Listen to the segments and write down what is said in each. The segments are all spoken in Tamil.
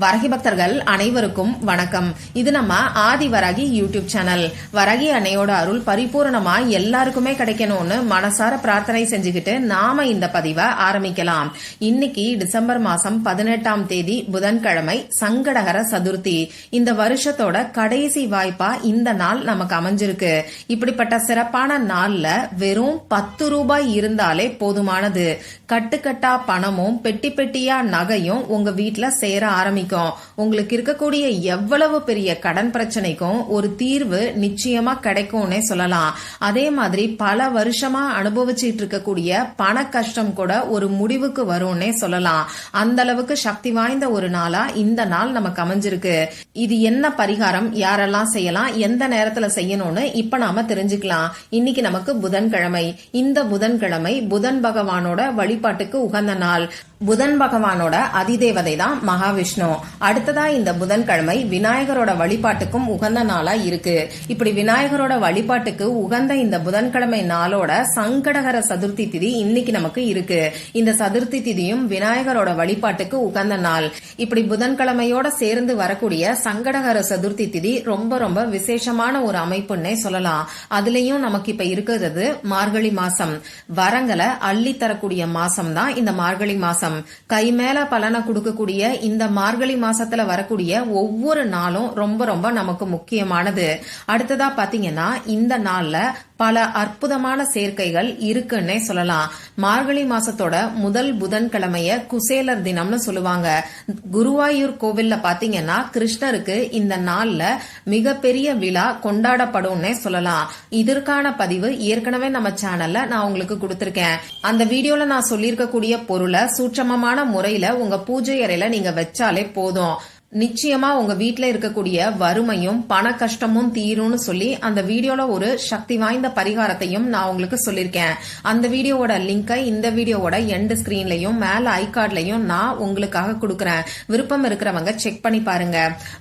வரகி பக்தர்கள் அனைவருக்கும் வணக்கம். இது நம்ம ஆதி வராகி யூடியூப் சேனல். வரகி அன்னையோட அருள் பரிபூர்ணமா எல்லாருக்குமே கிடைக்கணும்னு மனசார பிரார்த்தனை செஞ்சுக்கிட்டு நாம இந்த பதிவை ஆரம்பிக்கலாம். இன்னைக்கு டிசம்பர் மாசம் 18ஆம் தேதி புதன்கிழமை, சங்கடகர சதுர்த்தி. இந்த வருஷத்தோட கடைசி வாய்ப்பா இந்த நாள் நமக்கு அமைஞ்சிருக்கு. இப்படிப்பட்ட சிறப்பான நாள்ல வெறும் 10 ரூபாய் இருந்தாலே போதுமானது. கட்டுக்கட்டா பணமும் பெட்டி பெட்டியா நகையும் உங்க வீட்டுல சேர ஆரம்பிக்கும். உங்களுக்கு இருக்கக்கூடிய எவ்வளவு பெரிய கடன் பிரச்சனைக்கும் ஒரு தீர்வு நிச்சயமா கிடைக்கும்னே சொல்லலாம். அதே மாதிரி பல வருஷமா அனுபவிச்சுட்டு இருக்கக்கூடிய பண கஷ்டம் கூட ஒரு முடிவுக்கு வரும்னே சொல்லலாம். அந்த அளவுக்கு சக்தி வாய்ந்த ஒரு நாளா இந்த நாள் நமக்கு அமைஞ்சிருக்கு. இது என்ன பரிகாரம், யாரெல்லாம் செய்யலாம், எந்த நேரத்துல செய்யணும்னு இப்ப நாம தெரிஞ்சுக்கலாம். இன்னைக்கு நமக்கு புதன்கிழமை. இந்த புதன்கிழமை புதன் பகவானோட வழிபாட்டுக்கு உகந்த நாள். புதன் பகவானோட அதிதேவதை தான் மகாவிஷ்ணு. அடுத்ததா இந்த புதன்கிழமை விநாயகரோட வழிபாட்டுக்கும் உகந்த நாளா இருக்கு. இப்படி விநாயகரோட வழிபாட்டுக்கு உகந்த இந்த புதன்கிழமை நாளோட சங்கடகர சதுர்த்தி திதி இன்னைக்கு நமக்கு இருக்கு. இந்த சதுர்த்தி திதியும் விநாயகரோட வழிபாட்டுக்கு உகந்த நாள். இப்படி புதன்கிழமையோட சேர்ந்து வரக்கூடிய சங்கடகர சதுர்த்தி திதி ரொம்ப ரொம்ப விசேஷமான ஒரு அமைப்புன்னே சொல்லலாம். அதுலயும் நமக்கு இப்ப இருக்கிறது மார்கழி மாசம். வரங்களை அள்ளி தரக்கூடிய மாசம் தான் இந்த மார்கழி மாசம். கை மேல பலனை கொடுக்கக்கூடிய இந்த மார்கழி மாசத்துல வரக்கூடிய ஒவ்வொரு நாளும் ரொம்ப ரொம்ப நமக்கு முக்கியமானது. அடுத்ததா பாத்தீங்கன்னா இந்த நாள்ல பல அற்புதமான சேர்க்கைகள் இருக்குன்னே சொல்லலாம். மார்கழி மாசத்தோட முதல் புதன்கிழமைய குசேலர் தினம்னு சொல்லுவாங்க. குருவாயூர் கோவில்ல பாத்தீங்கன்னா கிருஷ்ணருக்கு இந்த நாள்ல மிகப்பெரிய விழா கொண்டாடப்படும்னே சொல்லலாம். இதற்கான பதிவு ஏற்கனவே நம்ம சேனல்ல நான் உங்களுக்கு கொடுத்திருக்கேன். அந்த வீடியோல நான் சொல்லியிருக்கக்கூடிய பொருளை சூட்சமமான முறையில உங்க பூஜை அறையில நீங்க வச்சாலே போதும். நிச்சயமா உங்க வீட்டுல இருக்கக்கூடிய வறுமையும் பண கஷ்டமும் தீரும்னு சொல்லி அந்த வீடியோல ஒரு சக்தி வாய்ந்த பரிகாரத்தையும் நான் உங்களுக்கு சொல்லிருக்கேன். அந்த வீடியோவோட லிங்கை இந்த வீடியோவோட எண்ட் ஸ்கிரீன்லயும் மேல ஐகார்ட்லயும் நான் உங்களுக்காக கொடுக்கறேன். விருப்பம் இருக்கிறவங்க செக் பண்ணி பாருங்க.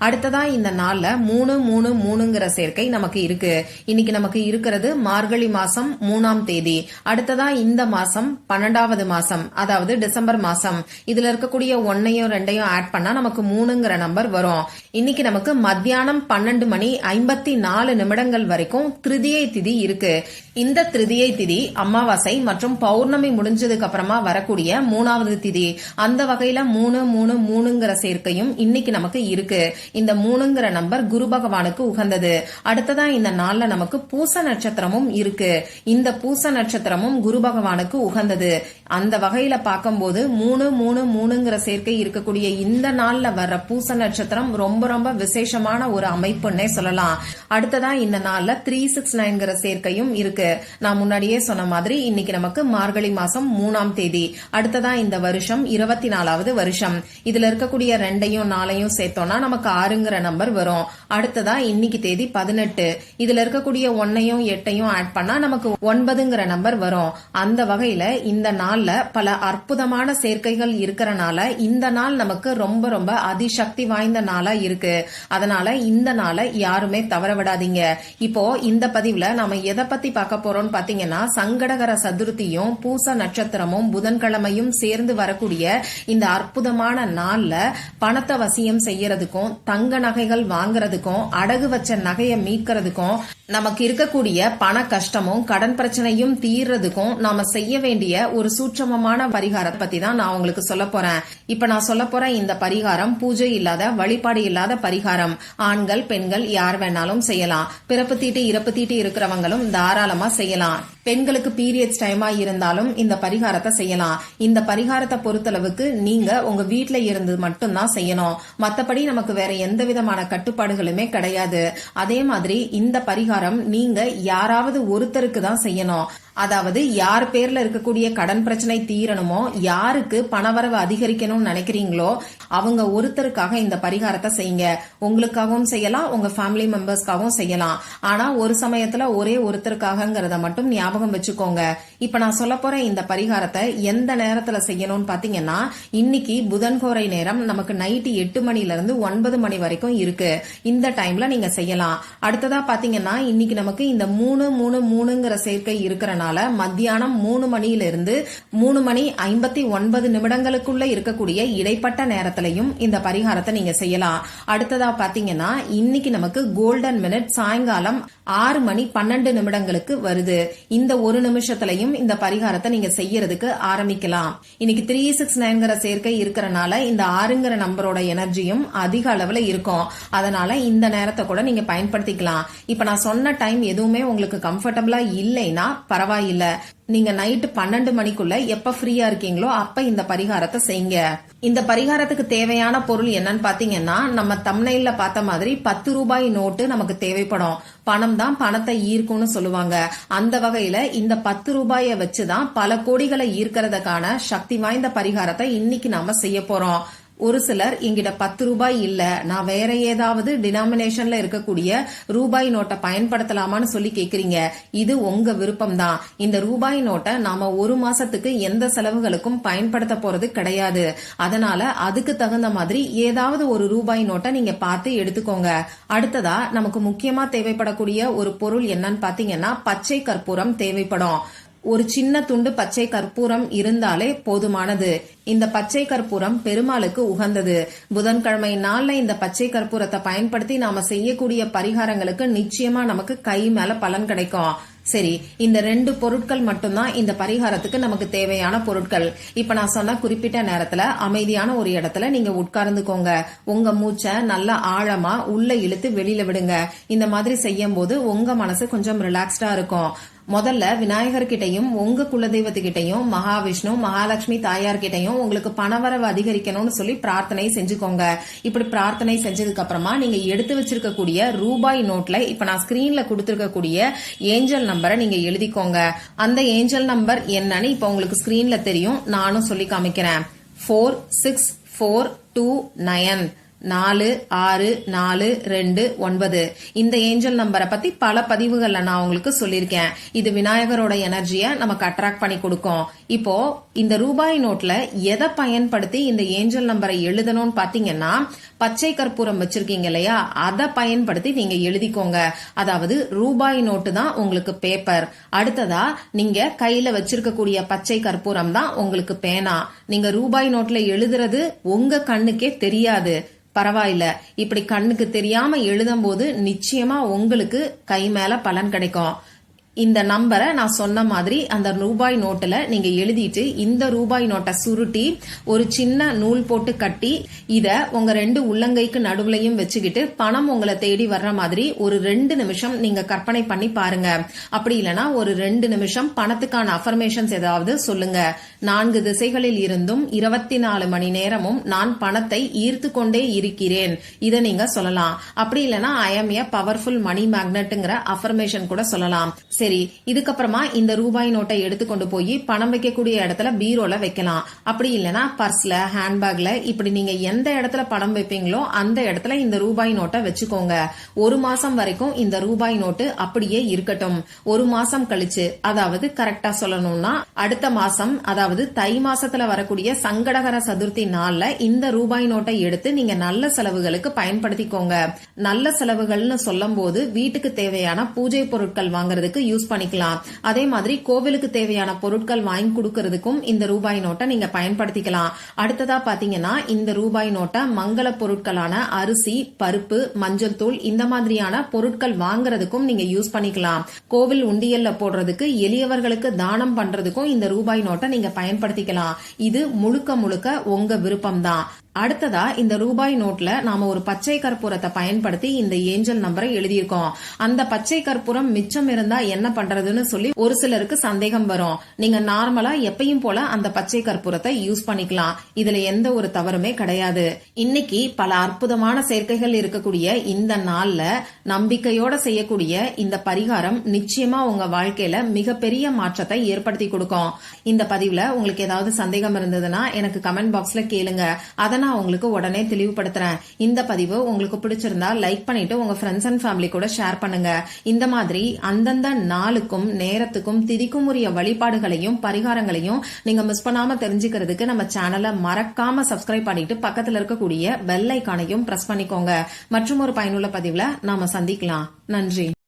அடுத்ததா இந்த நாள்ல 3-3-3ங்கிற சேர்க்கை நமக்கு இருக்கு. இன்னைக்கு நமக்கு இருக்கிறது மார்கழி மாசம் 3ஆம் தேதி. அடுத்ததா இந்த மாசம் 12வது மாசம், அதாவது டிசம்பர் மாசம். இதுல இருக்கக்கூடிய 1ஐயும் 2ஐயும் ஆட் பண்ணா நமக்கு 3ங்கிற நம்பர் வரும். இன்னைக்கு நமக்கு மத்தியானம் 12:54 வரைக்கும் திருதியை திதி இருக்கு. இந்த திருதியை திதி அமாவாசை மற்றும் பௌர்ணமி முடிஞ்சதுக்கு அப்புறமா வரக்கூடிய 3வது திதி. அந்த வகையில 3-3-3ங்கிற சேர்க்கையும் இன்னைக்கு நமக்கு இருக்கு. இந்த 3ங்கிற நம்பர் குரு பகவானுக்கு உகந்தது. அடுத்ததா இந்த நாள்ல நமக்கு பூச நட்சத்திரமும் இருக்கு. இந்த பூச நட்சத்திரமும் குரு பகவானுக்கு உகந்தது. அந்த வகையில பார்க்கும்போது 3-3-3ங்கிற சேர்க்கை இருக்கக்கூடிய இந்த நாள்ல வர்ற பூச நட்சத்திரம் ரொம்ப ரொம்ப விசேஷமான ஒரு அமைப்புன்னே சொல்லலாம். அடுத்ததா இந்த நாள்ல 369ங்கிற சேர்க்கையும் இருக்கு. நான் முன்னாடியே சொன்ன மாதிரி இன்னைக்கு நமக்கு மார்கழி மாசம் 3ஆம் தேதி. அடுத்ததா இந்த வருஷம் 24வது வருஷம். இதுல இருக்கக்கூடிய 2ஐயும் 4ஐயும் சேர்த்தோம்னா நமக்கு 6ங்கிற நம்பர் வரும். அடுத்ததா இன்னைக்கு தேதி 18. இதுல இருக்கக்கூடிய 1ஐயும் 8ஐயும் ஆட் பண்ணா நமக்கு 9ங்கிற நம்பர் வரும். அந்த வகையில இந்த நாள்ல பல அற்புதமான சேர்க்கைகள் இருக்கறனால இந்த நாள் நமக்கு ரொம்ப ரொம்ப அதிசக்தி வாய்ந்த நாளா இருக்கு. அதனால இந்த நாளை யாருமே தவற விடாதீங்க. இப்போ இந்த பதிவுல நாம எதை பத்தி பார்க்க போறோம்னு பாத்தீங்கன்னா சங்கடகர சதுர்த்தியும் பூச நட்சத்திரமும் புதன்கிழமையும் சேர்ந்து வரக்கூடிய இந்த அற்புதமான நாள்ல பணத்தை வசியம் செய்யறதுக்கும், தங்க நகைகள் வாங்குறதுக்கும், அடகு வச்ச நகையை மீட்கிறதுக்கும், நமக்கு இருக்கக்கூடிய பண கஷ்டமும் கடன் பிரச்சனையும் தீர்றதுக்கும் நாம செய்ய வேண்டிய ஒரு சூட்சமமான பரிகாரத்தை பத்தி தான் நான் உங்களுக்கு சொல்ல போறேன். இப்ப நான் சொல்ல போறேன் இந்த பரிகாரம் பூஜை இல்லாத, வழிபாடு இல்லாத பரிகாரம். ஆண்கள் பெண்கள் யார் வேணாலும் செய்யலாம். பிறப்பு தீட்டு இறப்பு தீட்டு இருக்கிறவங்களும் தாராளமா செய்யலாம். பெண்களுக்கு பீரியட்ஸ் டைமா இருந்தாலும் இந்த பரிகாரத்தை செய்யலாம். இந்த பரிகாரத்தை பொறுத்தளவுக்கு நீங்க உங்க வீட்டுல இருந்து மட்டும்தான் செய்யணும். மத்தபடி நமக்கு வேற எந்த விதமான கட்டுப்பாடுகளுமே கிடையாது. அதே மாதிரி இந்த பரிகாரம் நீங்க யாராவது ஒருத்தருக்கு தான் செய்யணும். அதாவது யார் பேர்ல இருக்கக்கூடிய கடன் பிரச்சனை தீரணுமோ, யாருக்கு பணவரவு அதிகரிக்கணும்னு நினைக்கிறீங்களோ அவங்க ஒருத்தருக்காக இந்த பரிகாரத்தை செய்யுங்க. உங்களுக்காகவும் செய்யலாம், உங்க ஃபேமிலி மெம்பர்ஸ்க்காகவும் செய்யலாம். ஆனா ஒரு சமயத்துல ஒரே ஒருத்தருக்காகங்கிறத மட்டும் ஞாபகம் வச்சுக்கோங்க. இப்ப நான் சொல்ல போற இந்த பரிகாரத்தை எந்த நேரத்துல செய்யணும்னு பாத்தீங்கன்னா, இன்னைக்கு புதன்கோரை நேரம் நமக்கு நைட்டு 8 மணில இருந்து 9 மணி வரைக்கும் இருக்கு. இந்த டைம்ல நீங்க செய்யலாம். அடுத்ததா பாத்தீங்கன்னா இன்னைக்கு நமக்கு இந்த 3-3-3ங்கிற சேர்க்கை இருக்கிறனால இருக்கிறனால மத்தியானம் 3 மணியிலிருந்து 3:59 இருக்கக்கூடிய இடைப்பட்ட நேரத்திலையும் இந்த பரிகாரத்தை நீங்க செய்யலாம். அடுத்ததா பாத்தீங்கன்னா இன்னைக்கு நமக்கு கோல்டன் மினிட் சாயங்காலம் 6:12 வருது. இந்த ஒரு நிமிஷத்திலையும் இந்த பரிகாரத்தை நீங்க செய்யறதுக்கு ஆரம்பிக்கலாம். இன்னைக்கு 369 சேர்க்கை இருக்கிறனால இந்த 6 நம்பரோட எனர்ஜியும் அதிக அளவுல இருக்கும். அதனால இந்த நேரத்தை கூட நீங்க பயன்படுத்திக்கலாம். இப்ப நான் சொன்ன டைம் எதுவுமே உங்களுக்கு கம்ஃபர்டபுளா இல்லைன்னா பரவாயில்ல, நீங்க நைட்டு 12 மணிக்குள்ள எப்ப ஃப்ரீயா இருக்கீங்களோ அப்ப இந்த பரிகாரத்தை செய்யுங்க. இந்த பரிகாரத்துக்கு தேவையான பொருள் என்னன்னு பாத்தீங்கன்னா, நம்ம தம்ப்நெயில்ல பார்த்த மாதிரி 10 ரூபாய் நோட்டு நமக்கு தேவைப்படும். பணம் தான் பணத்தை ஈர்க்கும்னு சொல்லுவாங்க. அந்த வகையில இந்த 10 ரூபாயை வச்சுதான் பல கோடிகளை ஈர்க்கிறதுக்கான சக்தி வாய்ந்த பரிகாரத்தை இன்னைக்கு நாம செய்ய போறோம். ஒரு சிலர் எங்கிட்ட 10 ரூபாய் இல்ல, நான் வேற ஏதாவது டினாமினேஷன்ல இருக்கக்கூடிய ரூபாய் நோட்டை பயன்படுத்தலாமான்னு சொல்லி கேக்குறீங்க. இது உங்க விருப்பம் தான். இந்த ரூபாய் நோட்டை நாம ஒரு மாசத்துக்கு எந்த செலவுகளுக்கும் பயன்படுத்த போறது கிடையாது. அதனால அதுக்கு தகுந்த மாதிரி ஏதாவது ஒரு ரூபாய் நோட்டை நீங்க பார்த்து எடுத்துக்கோங்க. அடுத்ததா நமக்கு முக்கியமா தேவைப்படக்கூடிய ஒரு பொருள் என்னன்னு பாத்தீங்கன்னா பச்சை கற்பூரம் தேவைப்படும். ஒரு சின்ன துண்டு பச்சை கற்பூரம் இருந்தாலே போதுமானது. இந்த பச்சை கற்பூரம் பெருமாளுக்கு உகந்தது. புதன்கிழமை நாள்ல இந்த பச்சை கற்பூரத்தை பயன்படுத்தி நாம செய்யக்கூடிய பரிகாரங்களுக்கு நிச்சயமா நமக்கு கை மேல பலன் கிடைக்கும். சரி, இந்த 2 பொருட்கள் மட்டும்தான் இந்த பரிகாரத்துக்கு நமக்கு தேவையான பொருட்கள். இப்ப நான் சொன்ன குறிப்பிட்ட நேரத்துல அமைதியான ஒரு இடத்துல நீங்க உட்கார்ந்துக்கோங்க. உங்க மூச்சை நல்லா ஆழமா உள்ள இழுத்து வெளியில விடுங்க. இந்த மாதிரி செய்யும் போது உங்க மனசு கொஞ்சம் ரிலாக்ஸ்டா இருக்கும். முதல்ல விநாயகர்கிட்டையும் உங்க குலதெய்வத்துக்கிட்டையும் மகாவிஷ்ணு மகாலட்சுமி தாயார்கிட்டையும் உங்களுக்கு பணவரவு அதிகரிக்கணும்னு சொல்லி பிரார்த்தனை செஞ்சுக்கோங்க. இப்படி பிரார்த்தனை செஞ்சதுக்கு அப்புறமா நீங்க எடுத்து வச்சிருக்கக்கூடிய ரூபாய் நோட்ல இப்ப நான் ஸ்கிரீன்ல கொடுத்திருக்கக்கூடிய ஏஞ்சல் நம்பரை நீங்க எழுதிக்கோங்க. அந்த ஏஞ்சல் நம்பர் என்னன்னு இப்ப உங்களுக்கு ஸ்கிரீன்ல தெரியும், நானும் சொல்லி காமிக்கிறேன். 46429 464229. இந்த ஏஞ்சல் நம்பரை பத்தி பல பதிவுகள்ல நான் உங்களுக்கு சொல்லியிருக்கேன். இது விநாயகரோட எனர்ஜியை நமக்கு அட்ராக்ட் பண்ணி கொடுக்கும். இப்போ இந்த ரூபாய் நோட்ல எதை பயன்படுத்தி இந்த ஏஞ்சல் நம்பரை எழுதணும்னு பாத்தீங்கன்னா, பச்சை கற்பூரம் வச்சிருக்கீங்க இல்லையா, அதை பயன்படுத்தி நீங்க எழுதிக்கோங்க. அதாவது ரூபாய் நோட்டு தான் உங்களுக்கு பேப்பர். அடுத்ததா நீங்க கையில வச்சிருக்கக்கூடிய பச்சை கற்பூரம் தான் உங்களுக்கு பேனா. நீங்க ரூபாய் நோட்ல எழுதுறது உங்க கண்ணுக்கே தெரியாது, பரவாயில்ல. இப்படி கண்ணுக்கு தெரியாம எழுதும் போது நிச்சயமா உங்களுக்கு கை மேல பலன் கிடைக்கும். இந்த நம்பரை நான் சொன்ன மாதிரி அந்த ரூபாய் நோட்டுல நீங்க எழுதிட்டு இந்த ரூபாய் நோட்டை சுருட்டி ஒரு சின்ன நூல் போட்டு கட்டி இத உங்க 2 உள்ளங்கைக்கு நடுவுலையும் வச்சுக்கிட்டு பணம் உங்களை தேடி வர்ற மாதிரி ஒரு 2 நிமிஷம் நீங்க கற்பனை பண்ணி பாருங்க. அப்படி இல்லைன்னா ஒரு 2 நிமிஷம் பணத்துக்கான அஃபர்மேஷன்ஸ் ஏதாவது சொல்லுங்க. 4 திசைகளில் இருந்தும் 24 மணி நேரமும் நான் பணத்தை ஈர்த்து கொண்டே இருக்கிறேன், இதை நீங்க சொல்லலாம். அப்படி இல்லைன்னா I am a powerful money மேக்னெட்ங்கிற அஃபர்மேஷன் கூட சொல்லலாம். சரி, இதுக்கப்புறமா இந்த ரூபாய் நோட்டை எடுத்துக்கொண்டு போய் பணம் வைக்கக்கூடிய இடத்துல பீரோல வைக்கலாம். அப்படி இல்லைன்னா பர்ஸ்ல, ஹேண்ட்பேக்ல, இப்படி நீங்க எந்த இடத்துல பணம் வைப்பீங்களோ அந்த இடத்துல இந்த ரூபாய் நோட்டை வச்சுக்கோங்க. 1 மாசம் வரைக்கும் இந்த ரூபாய் நோட்டு அப்படியே இருக்கட்டும். 1 மாசம் கழிச்சு, அதாவது கரெக்டா சொல்லணும்னா அடுத்த மாசம், அதாவது தை மாசத்துல வரக்கூடிய சங்கடகர சதுர்த்தி நாள்ல இந்த ரூபாய் நோட்டை எடுத்து நீங்க நல்ல செலவுகளுக்கு பயன்படுத்திக்கோங்க. நல்ல செலவுகள்னு சொல்லும் போது வீட்டுக்கு தேவையான பூஜை பொருட்கள் வாங்குறதுக்கு யூஸ் பண்ணிக்கலாம். அதே மாதிரி கோவிலுக்கு தேவையான பொருட்கள் வாங்கி கொடுக்கறதுக்கும் இந்த ரூபாய் நோட்டை நீங்க பயன்படுத்திக்கலாம். அடுத்ததா பாத்தீங்கன்னா இந்த ரூபாய் நோட்டை மங்கள பொருட்களான அரிசி, பருப்பு, மஞ்சள் தூள் இந்த மாதிரியான பொருட்கள் வாங்குறதுக்கும் நீங்க யூஸ் பண்ணிக்கலாம். கோவில் உண்டியல்ல போடுறதுக்கு, எளியவர்களுக்கு தானம் பண்றதுக்கும் இந்த ரூபாய் நோட்டை நீங்க பயன்படுத்திக்கலாம். இது முழுக்க முழுக்க உங்க விருப்பம் தான். அடுத்ததா இந்த ரூபாய் நோட்ல நாம ஒரு பச்சை கற்பூரத்தை பயன்படுத்தி இந்த ஏஞ்சல் நம்பரை எழுதியிருக்கோம். அந்த பச்சை கற்பூரம் மிச்சம் இருந்தா என்ன பண்றதுன்னு சொல்லி ஒரு சிலருக்கு சந்தேகம் வரும். நீங்க நார்மலா எப்பயும் போல அந்த பச்சை கற்பூரத்தை யூஸ் பண்ணிக்கலாம். இதுல எந்த ஒரு தவறுமே கிடையாது. இன்னைக்கு பல அற்புதமான சேர்க்கைகள் இருக்கக்கூடிய இந்த நாள்ல நம்பிக்கையோட செய்யக்கூடிய இந்த பரிகாரம் நிச்சயமா உங்க வாழ்க்கையில மிகப்பெரிய மாற்றத்தை ஏற்படுத்தி கொடுக்கும். இந்த பதிவுல உங்களுக்கு ஏதாவது சந்தேகம் இருந்ததுன்னா எனக்கு கமெண்ட் பாக்ஸ்ல கேளுங்க. அதை நான் உங்களுக்கு உடனே தெளிவுபடுத்துறேன். இந்த பதிவு உங்களுக்கு பிடிச்சிருந்தா லைக் பண்ணிட்டு உங்க ஃப்ரெண்ட்ஸ் அண்ட் ஃபேமிலி கூட ஷேர் பண்ணுங்க. இந்த மாதிரி அந்தந்த நாளுக்கும் நேரத்துக்கும் திதிக்கும் உரிய வழிபாடுகளையும் பரிகாரங்களையும் நீங்க மிஸ் பண்ணாம தெரிஞ்சுக்கிறதுக்கு நம்ம சேனலை மறக்காம சப்ஸ்கிரைப் பண்ணிட்டு பக்கத்துல இருக்கக்கூடிய பெல் ஐகானையும் பிரஸ் பண்ணிக்கோங்க. மற்றும் ஒரு பயனுள்ள பதிவுல நாம சந்திக்கலாம். நன்றி.